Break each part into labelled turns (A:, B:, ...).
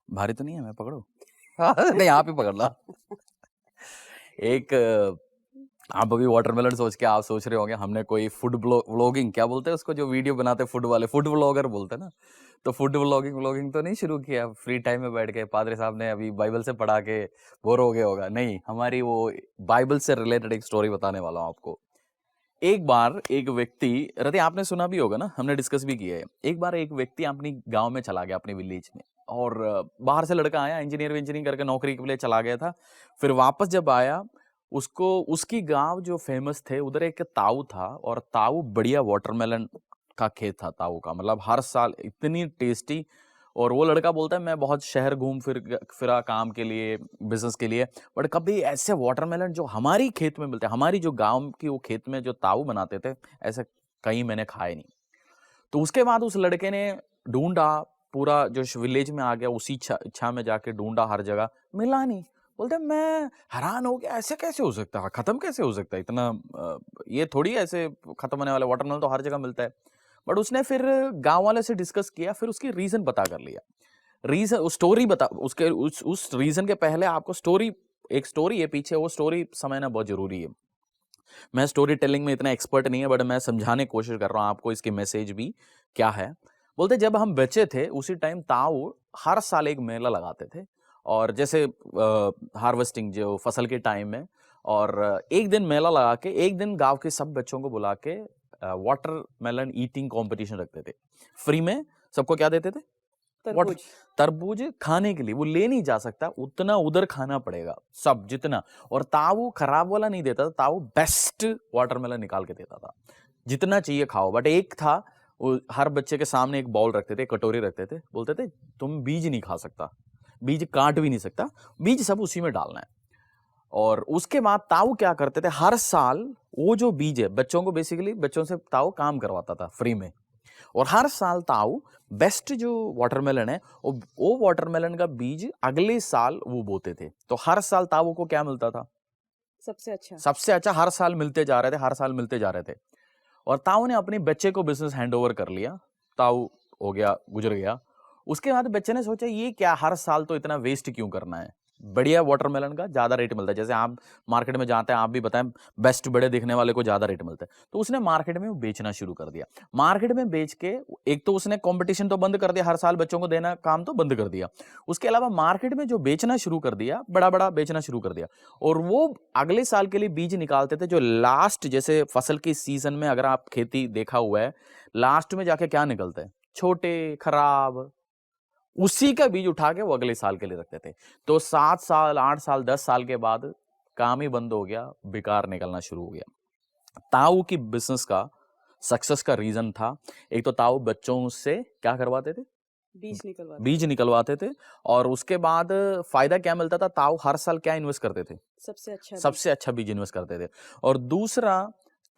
A: भारी तो नहीं है, मैं पकड़ू? नहीं, आप ही पकड़ ला। एक आप अभी वाटरमेलन सोच के आप सोच रहे होंगे हमने कोई फूड व्लॉगिंग, क्या बोलते हैं उसको, जो वीडियो बनाते हैं फूड वाले, फूड व्लॉगर बोलते हैं ना। तो फूड व्लॉगिंग व्लॉगिंग तो नहीं शुरू किया फ्री टाइम में बैठ के, पादरी साहब ने अभी बाइबल से पढ़ा के बोर हो गया होगा? नहीं, हमारी वो बाइबल से रिलेटेड एक स्टोरी बताने वाला हूँ आपको। एक बार एक व्यक्ति, रति आपने सुना भी होगा ना, हमने डिस्कस भी किया है। एक बार एक व्यक्ति अपनी गांव में चला गया, अपने विलेज में, और बाहर से लड़का आया, इंजीनियरिंग करके नौकरी के लिए चला गया था। फिर वापस जब आया, उसको उसकी गांव जो फेमस थे उधर एक ताऊ था, और ताऊ बढ़िया वाटरमेलन का खेत था ताऊ का, मतलब हर साल इतनी टेस्टी। और वो लड़का बोलता है मैं बहुत शहर घूम फिरा काम के लिए, बिजनेस के लिए, बट कभी ऐसे वाटरमेलन जो हमारी खेत में मिलते हैं, हमारी जो गांव की वो खेत में जो ताऊ बनाते थे, ऐसे कहीं मैंने खाए नहीं। तो उसके बाद उस लड़के ने ढूंढा, पूरा जो विलेज में आ गया, उसी इच्छा में जाके ढूंढा हर जगह, मिला नहीं। बोलते मैं हैरान हो गया, ऐसे कैसे हो सकता है, खत्म कैसे हो सकता है इतना, ये थोड़ी ऐसे खत्म होने वाला, वाटरमेलन तो हर जगह मिलता है। बट उसने फिर गांव वाले से डिस्कस किया, फिर उसकी रीजन पता कर लिया। रीजन, स्टोरी बता, उसके उस रीजन के पहले आपको स्टोरी, एक स्टोरी है पीछे, वो स्टोरी समझना बहुत जरूरी है। मैं स्टोरी टेलिंग में इतना एक्सपर्ट नहीं है, बट मैं समझाने की कोशिश कर रहा हूं आपको, इसकी मैसेज भी क्या है। बोलते जब हम बच्चे थे उसी टाइम ताऊ हर साल एक मेला लगाते थे, और जैसे हार्वेस्टिंग जो फसल के टाइम में, और एक दिन मेला लगा के, एक दिन गांव के सब बच्चों को बुला के वाटरमेलन ईटिंग कंपटीशन रखते थे फ्री में। सबको क्या देते थे?
B: तरबूज।
A: तरबूज खाने के लिए। वो ले नहीं जा सकता, उतना उधर खाना पड़ेगा सब जितना। और ताऊ खराब वाला नहीं देता था, ताऊ बेस्ट वाटरमेलन निकाल के देता था, जितना चाहिए खाओ। बट एक था, वो हर बच्चे के सामने एक बाउल रखते थे, कटोरी रखते थे, बोलते थे तुम बीज नहीं खा सकता, बीज काट भी नहीं सकता, बीज सब उसी में डालना है। और उसके बाद ताऊ क्या करते थे, हर साल वो जो बीज है, बच्चों को बेसिकली, बच्चों से ताऊ काम करवाता था फ्री में। और हर साल ताऊ बेस्ट जो वाटरमेलन है, वो वाटरमेलन का बीज अगले साल वो बोते थे। तो हर साल ताऊ को क्या मिलता था?
B: सबसे अच्छा।
A: सबसे अच्छा हर साल मिलते जा रहे थे, हर साल मिलते जा रहे थे। और ताऊ ने अपने बच्चे को बिजनेस हैंड ओवर कर लिया। ताऊ हो गया, गुजर गया। उसके बाद बच्चे ने सोचा ये क्या, हर साल तो इतना वेस्ट क्यों करना है, बढ़िया वाटरमेलन का ज्यादा रेट मिलता है, जैसे आप मार्केट में जाते हैं, आप भी बताएं, बेस्ट बड़े दिखने वाले को ज्यादा रेट मिलता है। तो उसने मार्केट में बेचना शुरू कर दिया। मार्केट में बेच के, एक तो उसने कंपटीशन तो बंद कर दिया, हर साल बच्चों को देना काम तो बंद कर दिया। उसके अलावा मार्केट में जो बेचना शुरू कर दिया, बड़ा बड़ा बेचना शुरू कर दिया। और वो अगले साल के लिए बीज निकालते थे, जो लास्ट, जैसे फसल की सीजन में अगर आप खेती देखा हुआ है, लास्ट में जाके क्या निकलता है? छोटे, खराब, उसी का बीज उठा के वो अगले साल के लिए रखते थे। तो 7 साल, 8 साल, 10 साल के बाद काम ही बंद हो गया, बेकार निकलना शुरू हो गया। ताऊ की बिजनेस का सक्सेस का रीजन था, एक तो ताऊ बच्चों से क्या करवाते थे?
B: बीज निकलवाते
A: बीज
B: थे।
A: निकलवाते थे। और उसके बाद फायदा क्या मिलता था? ताऊ हर साल क्या इन्वेस्ट करते थे?
B: सबसे अच्छा बीज।
A: सबसे अच्छा बीज इन्वेस्ट करते थे। और दूसरा,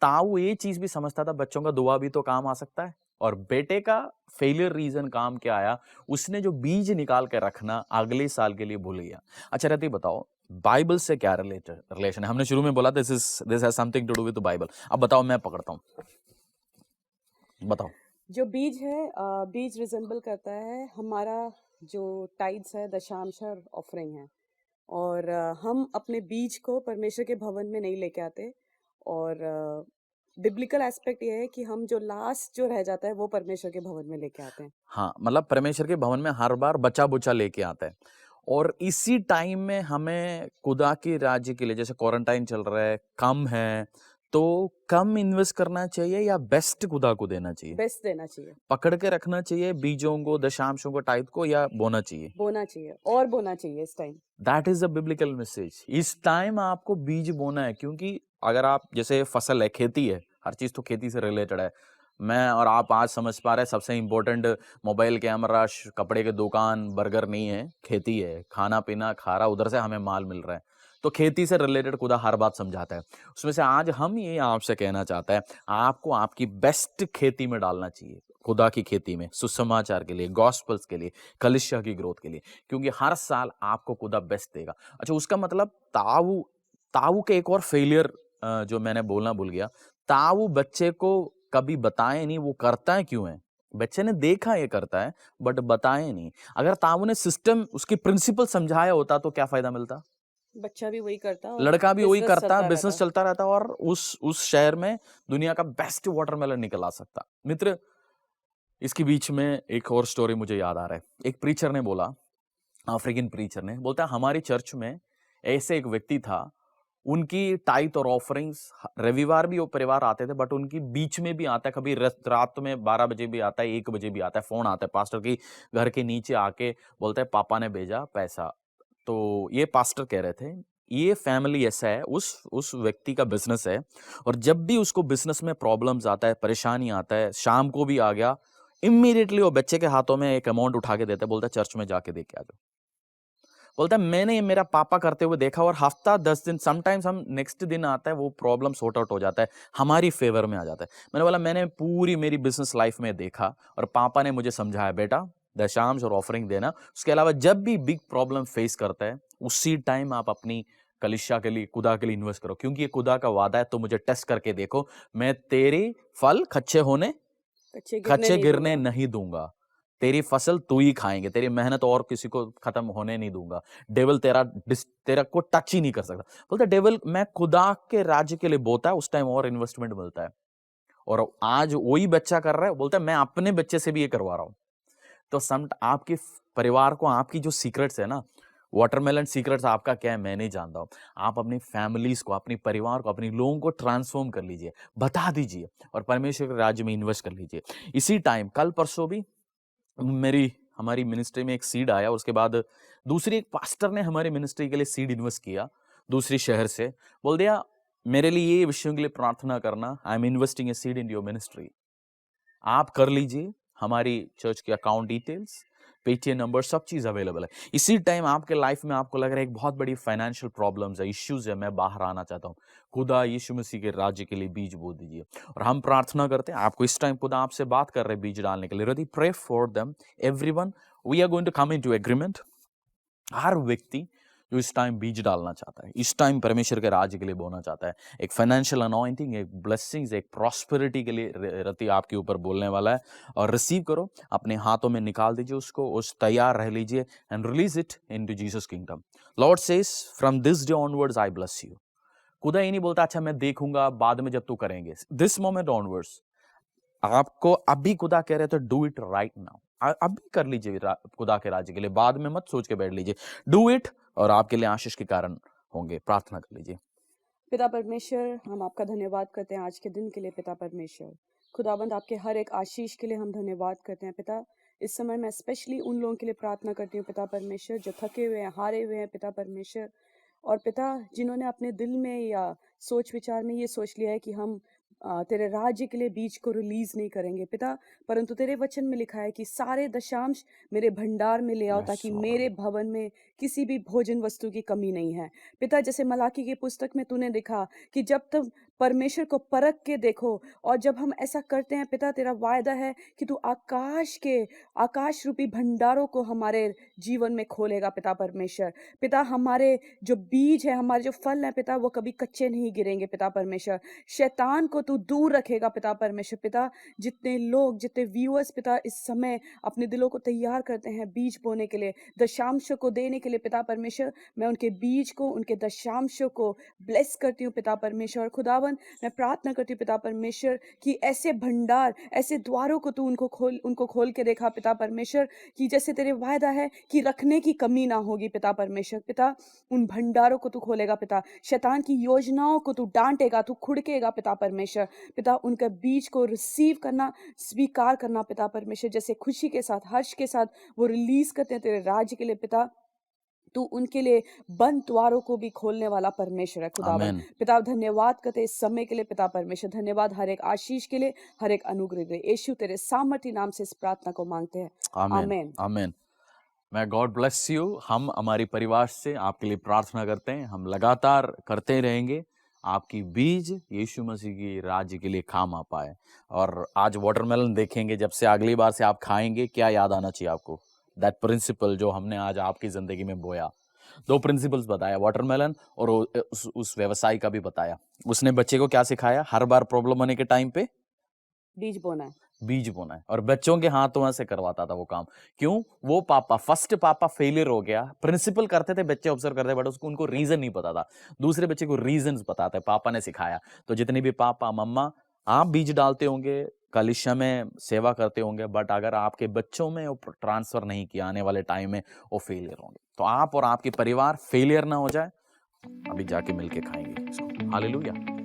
A: ताऊ ये चीज भी समझता था, बच्चों का दुआ भी तो काम आ सकता है। और बेटे का फेलियर रीजन काम क्या आया? उसने जो बीज निकाल के रखना अगले साल के लिए भूल गया। अच्छा रति बताओ, बाइबल से क्या रिलेशन है? हमने शुरू में बोला this has something to do with Bible. अब बताओ, मैं पकड़ता हूं, बताओ।
B: जो बीज है, बीज रिजेंबल करता है हमारा जो टाइड्स है, दशांश और ऑफरिंग है। और हम अपने बीज को परमेश्वर के भवन में नहीं लेके आते। और बिब्लिकल एस्पेक्ट ये है कि हम जो लास्ट जो रह जाता है वो परमेश्वर के भवन में लेके आते हैं।
A: हाँ, मतलब परमेश्वर के भवन में हर बार बचा बुचा लेके आता है। और इसी टाइम में हमें खुदा के राज्य के लिए, जैसे क्वारंटाइन चल रहा है, कम है, तो कम इन्वेस्ट करना चाहिए या बेस्ट खुदा को देना चाहिए?
B: बेस्ट देना चाहिए।
A: पकड़ के रखना चाहिए बीजों को, दशांशों को, टाइप को, या बोना चाहिए?
B: बोना चाहिए और बोना चाहिए इस time.
A: That is the biblical message. इस टाइम आपको बीज बोना है, क्योंकि अगर आप, जैसे फसल है, खेती है, हर चीज तो खेती से रिलेटेड है। मैं और आप आज समझ पा रहे हैं, सबसे इंपॉर्टेंट मोबाइल कैमरा, कपड़े के दुकान, बर्गर नहीं है, खेती है, खाना पीना खा रहा, उधर से हमें माल मिल रहा है। तो खेती से रिलेटेड खुदा हर बात समझाता है। उसमें से आज हम ये आपसे कहना चाहते हैं, आपको आपकी बेस्ट खेती में डालना चाहिए, खुदा की खेती में, सुसमाचार के लिए, गॉस्पल्स के लिए, कलिसिया की ग्रोथ के लिए, क्योंकि हर साल आपको खुदा बेस्ट देगा। अच्छा, उसका मतलब ताऊ, ताऊ के एक और फेलियर जो मैंने बोलना भूल गया, ताऊ बच्चे को कभी बताए नहीं, वो करता है क्यों है? बच्चे ने देखा ये करता है बट बताए नहीं। अगर ताऊ ने सिस्टम उसकी प्रिंसिपल समझाया होता तो क्या फायदा मिलता?
B: बच्चा भी वही करता और
A: लड़का भी वही
B: बिजनेस
A: करता,
B: चलता
A: बिजनेस
B: रहता।
A: चलता रहता और उस शहर में दुनिया का बेस्ट वाटरमेलन निकल आ सकता। मित्र, इसके बीच में एक और स्टोरी मुझे याद आ रहा है। एक प्रीचर ने बोला, अफ्रीकन प्रीचर ने बोलता है हमारी चर्च में ऐसे एक व्यक्ति था, उनकी टाइथ और ऑफरिंग्स रविवार भी वो परिवार आते थे बट उनकी बीच में भी आता है, कभी रात में 12 बजे भी आता है, 1 बजे भी आता है, फोन आता है पास्टर की घर के नीचे आके, बोलता है पापा ने भेजा पैसा। तो ये पास्टर कह रहे थे ये फैमिली ऐसा है, उस व्यक्ति का बिजनेस है और जब भी उसको बिजनेस में प्रॉब्लम्स आता है, परेशानी आता है, शाम को भी आ गया, इमीडिएटली वो बच्चे के हाथों में एक अमाउंट उठा के देता है, बोलता है चर्च में जाके दे के आ जाओ। बोलता है मैंने ये मेरा पापा करते हुए देखा और हफ्ता 10 दिन समटाइम्स हम नेक्स्ट दिन आता है वो प्रॉब्लम सॉर्ट आउट हो जाता है, हमारी फेवर में आ जाता है। मैंने बोला मैंने पूरी मेरी बिजनेस लाइफ में देखा और पापा ने मुझे समझाया बेटा दशांश और ऑफरिंग देना, उसके अलावा जब भी बिग प्रॉब्लम फेस करता है उसी टाइम आप अपनी कलिशा के लिए, खुदा के लिए इन्वेस्ट करो, क्योंकि ये खुदा का वादा है। तो मुझे टेस्ट करके देखो, मैं तेरी फल
B: कच्चे गिरने
A: खच्चे
B: नहीं
A: गिरने
B: दूंगा।
A: नहीं दूंगा, तेरी फसल तू ही खाएंगे, तेरी मेहनत और किसी को खत्म होने नहीं दूंगा। डेविल तेरा को टच ही नहीं कर सकता। बोलते डेविल मैं खुदा के राज्य के लिए बोता है, उस टाइम और इन्वेस्टमेंट मिलता है और आज वही बच्चा कर रहा है, बोलता है मैं अपने बच्चे से भी ये करवा रहा हूं। तो सम आपके परिवार को आपकी जो सीक्रेट्स है ना, वाटरमेलन सीक्रेट्स आपका क्या है मैं नहीं जानता हूं, आप अपनी फैमिलीज को, अपने परिवार को, अपने लोगों को ट्रांसफॉर्म कर लीजिए, बता दीजिए और परमेश्वर के राज्य में इन्वेस्ट कर लीजिए। इसी टाइम कल परसों भी हमारी मिनिस्ट्री में एक सीड आया, उसके बाद दूसरी एक पास्टर ने हमारी मिनिस्ट्री के लिए सीड इन्वेस्ट किया दूसरी शहर से, बोल दिया मेरे लिए ये विषयों के लिए प्रार्थना करना, I am investing a seed in your ministry, आप कर लीजिए। हमारी चर्च के अकाउंट डिटेल्स, पेटीएम नंबर, सब चीज अवेलेबल है। इसी टाइम आपके लाइफ में आपको लग रहा है एक बहुत बड़ी फाइनेंशियल प्रॉब्लम्स है, इश्यूज है, मैं बाहर आना चाहता हूँ, खुदा यीशु मसीह के राज्य के लिए बीज बो दीजिए और हम प्रार्थना करते हैं आपको। इस टाइम खुदा आपसे बात कर रहे हैं बीज डालने के लिए, यदि pray for them everyone, we are going to come into agreement. हर व्यक्ति जो इस टाइम बीज डालना चाहता है, इस टाइम परमेश्वर के राज्य के लिए बोना चाहता है, एक फाइनेंशियल अनॉइंटिंग, एक ब्लेसिंग्स, एक प्रॉस्पेरिटी के लिए रति आपके ऊपर बोलने वाला है और रिसीव करो, अपने हाथों में निकाल दीजिए उसको, उस तैयार रह लीजिए and release it into Jesus kingdom. Lord says from this day onwards I bless you. खुदा ये नहीं बोलता अच्छा मैं देखूंगा बाद में जब तू करेंगे, दिस मोमेंट ऑनवर्ड्स आपको अभी खुदा कह रहे तो डू इट राइट नाउ, अभी कर लीजिए खुदा के राज्य के लिए, बाद में मत सोच के बैठ लीजिए, डू इट और आपके लिए आशीष के कारण होंगे। प्रार्थना कर लीजिए।
B: पिता परमेश्वर, हम आपका धन्यवाद करते हैं आज के दिन के लिए। पिता परमेश्वर, खुदाबंद आपके हर एक आशीष के लिए हम धन्यवाद करते हैं। पिता, इस समय मैं स्पेशली उन लोगों के लिए प्रार्थना करती हूँ पिता परमेश्वर जो थके हुए हैं, हारे हुए हैं पिता परमेश्वर, और पिता जिन्होंने अपने दिल में या सोच विचार में ये सोच लिया है कि हम तेरे राज्य के लिए बीज को रिलीज नहीं करेंगे पिता, परंतु तेरे वचन में लिखा है कि सारे दशांश मेरे भंडार में ले आओ
A: Yes,
B: ताकि
A: Lord.
B: मेरे भवन में किसी भी भोजन वस्तु की कमी नहीं है। पिता, जैसे मलाकी की पुस्तक में तूने लिखा कि जब तुम परमेश्वर को परख के देखो, और जब हम ऐसा करते हैं पिता, तेरा वायदा है कि तू आकाश रूपी भंडारों को हमारे जीवन में खोलेगा पिता परमेश्वर। पिता, हमारे जो बीज है, हमारे जो फल है पिता, वो कभी कच्चे नहीं गिरेंगे पिता परमेश्वर। शैतान को तू दूर रखेगा पिता परमेश्वर। पिता, जितने लोग, जितने व्यूअर्स पिता इस समय अपने दिलों को तैयार करते हैं बीज बोने के लिए, दशांश को देने के लिए पिता परमेश्वर, मैं उनके बीज को, उनके दशांशों को ब्लेस करती हूँ पिता परमेश्वर। और खुदावन, मैं प्रार्थना करती हूँ पिता परमेश्वर कि ऐसे भंडार, ऐसे द्वारों को तू उनको खोल के देखा पिता परमेश्वर, कि जैसे तेरे वायदा है कि रखने की कमी ना होगी पिता परमेश्वर। पिता, उन भंडारों को तू खोलेगा पिता, शैतान की योजनाओं को तू डांटेगा, तू खुड़केगा पिता परमेश्वर। पिता, उनके बीज को रिसीव करना, स्वीकार करना पिता परमेश्वर, जैसे खुशी के साथ, हर्ष के साथ वो रिलीज करते हैं तेरे राज्य के लिए पिता, तू उनके लिए बंद द्वारों को भी खोलने वाला परमेश्वर है खुदावन।
A: आमेन,
B: पिता, धन्यवाद करते इस समय के लिए पिता परमेश्वर, धन्यवाद हर एक आशीष के लिए, हर एक अनुग्रह के लिए। यीशु तेरे सामर्थी नाम से इस प्रार्थना को मांगते हैं,
A: आमेन,
B: आमेन।
A: आमेन। मैं गॉड ब्लेस यू। हम हमारी परिवार से आपके लिए प्रार्थना करते हैं, हम लगातार करते रहेंगे, आपकी बीज यीशु मसीह की राज्य के लिए काम आ पाए। और आज वाटरमेलन देखेंगे, जब से अगली बार से आप खाएंगे क्या याद आना चाहिए आपको, दैट प्रिंसिपल जो हमने आज आपकी जिंदगी में बोया। 2 प्रिंसिपल्स बताया, वाटरमेलन और उस व्यवसायी का भी बताया। उसने बच्चे को क्या सिखाया, हर बार प्रॉब्लम होने के टाइम पे
B: बीज बोना है।
A: बीज बोना है, और बच्चों के हाथों से करवाता था वो काम। क्यों? वो पापा, फर्स्ट पापा फेलियर हो गया। प्रिंसिपल करते थे, बच्चे ऑब्जर्व करते, बट उसको उनको रीजन नहीं पता था। दूसरे बच्चे को रीजंस पता थे, पापा ने सिखाया। तो जितने भी पापा मम्मा आप बीज डालते होंगे, कलिशा में सेवा करते होंगे, बट अगर आपके बच्चों में वो ट्रांसफर नहीं किया, आने वाले टाइम में वो फेलियर होंगे। तो आप और आपके परिवार फेलियर ना हो जाए। अभी जाके मिलके खाएंगे इसको। हालेलुया।